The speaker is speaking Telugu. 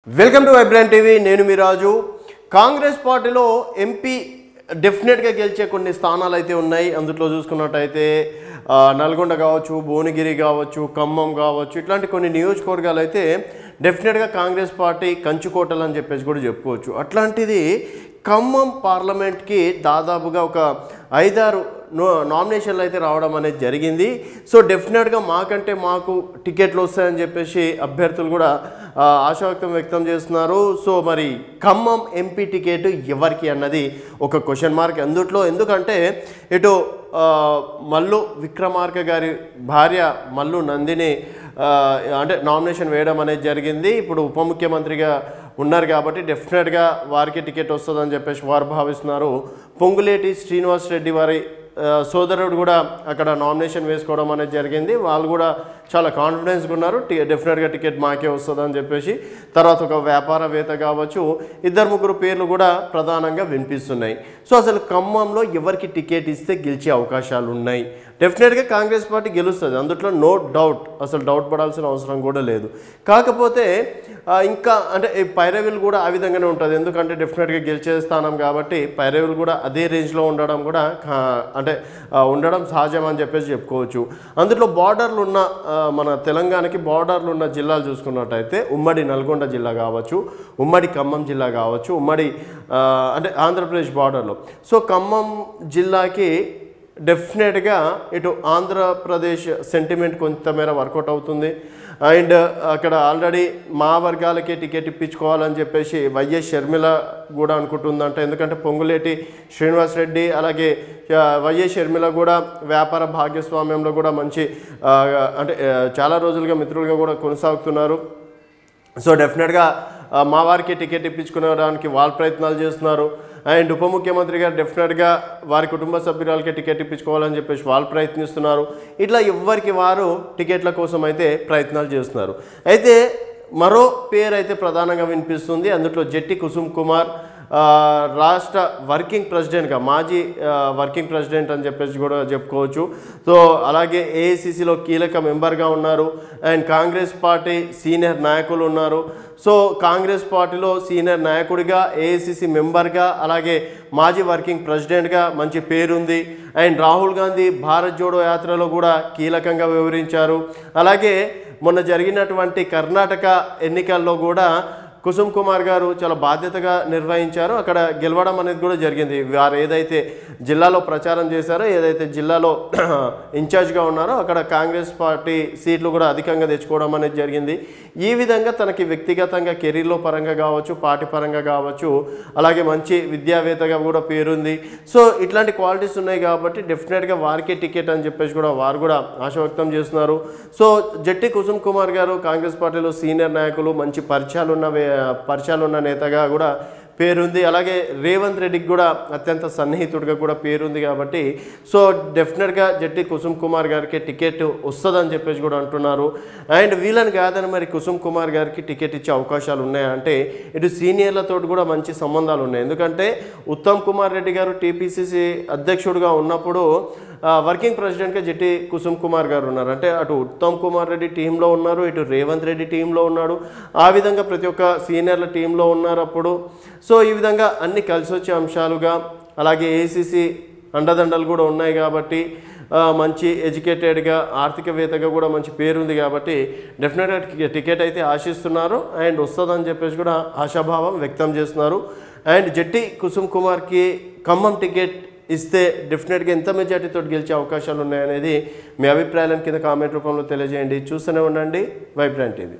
Welcome to Vibrant TV. నేను మీ రాజు. కాంగ్రెస్ పార్టీలో ఎంపీ డెఫినెట్గా గెలిచే కొన్ని స్థానాలు అయితే ఉన్నాయి. అందులో చూసుకున్నట్టయితే నల్గొండ కావచ్చు, భువనగిరి కావచ్చు, ఖమ్మం కావచ్చు, ఇట్లాంటి కొన్ని నియోజకవర్గాలు అయితే డెఫినెట్గా కాంగ్రెస్ పార్టీ కంచుకోటలు అని చెప్పేసి కూడా చెప్పుకోవచ్చు. అట్లాంటిది ఖమ్మం పార్లమెంట్కి దాదాపుగా ఒక 5-6 నామినేషన్లు అయితే రావడం అనేది జరిగింది. సో డెఫినెట్గా మాకు టికెట్లు వస్తాయని చెప్పేసి అభ్యర్థులు కూడా ఆశావ్యక్తం వ్యక్తం చేస్తున్నారు. సో మరి ఖమ్మం ఎంపీ టికెట్ ఎవరికి అన్నది ఒక క్వశ్చన్ మార్క్ అందుట్లో. ఎందుకంటే ఇటు మల్లు విక్రమార్క గారి భార్య మల్లు నందిని అంటే నామినేషన్ వేయడం అనేది జరిగింది. ఇప్పుడు ఉప ముఖ్యమంత్రిగా ఉన్నారు కాబట్టి డెఫినెట్గా వారికి టికెట్ వస్తుందని చెప్పేసి వారు భావిస్తున్నారు. పొంగులేటి శ్రీనివాస్ రెడ్డి వారి సోదరుడు కూడా అక్కడ నామినేషన్ వేసుకోవడం అనేది జరిగింది. వాళ్ళు కూడా చాలా కాన్ఫిడెన్స్గా ఉన్నారు, డెఫినెట్గా టికెట్ మాకే వస్తుందని చెప్పేసి. తర్వాత ఒక వ్యాపారవేత్త కావచ్చు, 2-3 పేర్లు కూడా ప్రధానంగా వినిపిస్తున్నాయి. సో అసలు ఖమ్మంలో ఎవరికి టికెట్ ఇస్తే గెలిచే అవకాశాలు ఉన్నాయి? డెఫినెట్గా కాంగ్రెస్ పార్టీ గెలుస్తుంది, అందులో నో డౌట్, అసలు డౌట్ పడాల్సిన అవసరం కూడా లేదు. కాకపోతే ఇంకా అంటే పైరవీలు కూడా ఆ విధంగానే ఉంటుంది. ఎందుకంటే డెఫినెట్గా గెలిచే స్థానం కాబట్టి పైరవీలు కూడా అదే రేంజ్లో ఉండడం కూడా అంటే ఉండడం సహజం అని చెప్పేసి చెప్పుకోవచ్చు. అందులో బార్డర్లు ఉన్న మన తెలంగాణకి బార్డర్లు ఉన్న జిల్లాలు చూసుకున్నట్టయితే ఉమ్మడి నల్గొండ జిల్లా కావచ్చు, ఉమ్మడి ఖమ్మం జిల్లా కావచ్చు, ఉమ్మడి అంటే ఆంధ్రప్రదేశ్ బార్డర్లో. సో ఖమ్మం జిల్లాకి డెఫినెట్గా ఇటు ఆంధ్రప్రదేశ్ సెంటిమెంట్ కొంతమేర వర్కౌట్ అవుతుంది. అండ్ అక్కడ ఆల్రెడీ మా వర్గాలకే టికెట్ ఇప్పించుకోవాలని చెప్పేసి వైఎస్ షర్మిల కూడా అనుకుంటుందంట. ఎందుకంటే పొంగులేటి శ్రీనివాస్ రెడ్డి అలాగే వైఎస్ షర్మిల కూడా వ్యాపార భాగస్వామ్యంలో కూడా మంచి అంటే చాలా రోజులుగా మిత్రులుగా కూడా కొనసాగుతున్నారు. సో డెఫినెట్గా మా వారికి టికెట్ ఇప్పించుకోవడానికి వాళ్ళు ప్రయత్నాలు చేస్తున్నారు. అండ్ ఉప ముఖ్యమంత్రి గారు డెఫినెట్గా వారి కుటుంబ సభ్యురాలకే టికెట్ ఇప్పించుకోవాలని చెప్పేసి వాళ్ళు ప్రయత్నిస్తున్నారు. ఇట్లా ఎవరికి వారు టికెట్ల కోసం అయితే ప్రయత్నాలు చేస్తున్నారు. అయితే మరో పేరు అయితే ప్రధానంగా వినిపిస్తుంది. అందులో జట్టి కుసుమ్ కుమార్ రాష్ట్ర వర్కింగ్ ప్రెసిడెంట్గా, మాజీ వర్కింగ్ ప్రెసిడెంట్ అని చెప్పేసి కూడా చెప్పుకోవచ్చు. సో అలాగే ఏఐసిసిలో కీలక మెంబర్గా ఉన్నారు. అండ్ కాంగ్రెస్ పార్టీ సీనియర్ నాయకులు ఉన్నారు. సో కాంగ్రెస్ పార్టీలో సీనియర్ నాయకుడిగా, ఏఐసిసి మెంబర్గా, అలాగే మాజీ వర్కింగ్ ప్రెసిడెంట్గా మంచి పేరుంది. అండ్ రాహుల్ గాంధీ భారత్ జోడో యాత్రలో కూడా కీలకంగా వివరించారు. అలాగే మొన్న జరిగినటువంటి కర్ణాటక ఎన్నికల్లో కూడా కుసుమ్ కుమార్ గారు చాలా బాధ్యతగా నిర్వహించారు. అక్కడ గెలవడం అనేది కూడా జరిగింది. వారు ఏదైతే జిల్లాలో ప్రచారం చేశారో, ఏదైతే జిల్లాలో ఇన్ఛార్జ్గా ఉన్నారో అక్కడ కాంగ్రెస్ పార్టీ సీట్లు కూడా అధికంగా తెచ్చుకోవడం అనేది జరిగింది. ఈ విధంగా తనకి వ్యక్తిగతంగా కెరీర్లో పరంగా కావచ్చు, పార్టీ పరంగా కావచ్చు, అలాగే మంచి విద్యావేత్తగా కూడా పేరుంది. సో ఇట్లాంటి క్వాలిటీస్ ఉన్నాయి కాబట్టి డెఫినెట్గా వారికే టికెట్ అని చెప్పేసి కూడా వారు కూడా ఆశ వ్యక్తం చేస్తున్నారు. సో జట్టి కుసుమ్ కుమార్ గారు కాంగ్రెస్ పార్టీలో సీనియర్ నాయకులు, మంచి పరిచయాలు ఉన్న నేతగా కూడా పేరుంది. అలాగే రేవంత్ రెడ్డికి కూడా అత్యంత సన్నిహితుడిగా కూడా పేరుంది కాబట్టి సో డెఫినెట్గా జట్టి కుసుమ్ కుమార్ గారికి టికెట్ వస్తుందని చెప్పేసి కూడా అంటున్నారు. అండ్ వీళ్ళని కాదని మరి కుసుమ్ కుమార్ గారికి టికెట్ ఇచ్చే అవకాశాలు ఉన్నాయంటే ఇటు సీనియర్లతో కూడా మంచి సంబంధాలు ఉన్నాయి. ఎందుకంటే ఉత్తమ్ కుమార్ రెడ్డి గారు టీపీసీసీ అధ్యక్షుడిగా ఉన్నప్పుడు వర్కింగ్ ప్రెసిడెంట్గా జట్టి కుసుమ్ కుమార్ గారు ఉన్నారు. అంటే అటు ఉత్తమ్ కుమార్ రెడ్డి టీంలో ఉన్నారు, ఇటు రేవంత్ రెడ్డి టీంలో ఉన్నాడు. ఆ విధంగా ప్రతి ఒక్క సీనియర్ల టీంలో ఉన్నారు అప్పుడు. సో ఈ విధంగా అన్ని కలిసి వచ్చే అంశాలుగా, అలాగే ఏఐసిసి అండదండలు కూడా ఉన్నాయి కాబట్టి మంచి ఎడ్యుకేటెడ్గా, ఆర్థికవేత్తగా కూడా మంచి పేరుంది కాబట్టి డెఫినెట్గా టికెట్ అయితే ఆశిస్తున్నారు. అండ్ వస్తుందని చెప్పేసి కూడా ఆశాభావం వ్యక్తం చేస్తున్నారు. అండ్ జట్టి కుసుమ్ కుమార్కి ఖమ్మం టికెట్ ఇస్తే డెఫినెట్గా ఎంత మెజార్టీతో గెలిచే అవకాశాలు ఉన్నాయనేది మీ అభిప్రాయాలను కింద కామెంట్ రూపంలో తెలియజేయండి. చూస్తూనే ఉండండి వైబ్రాంట్ టీవీ.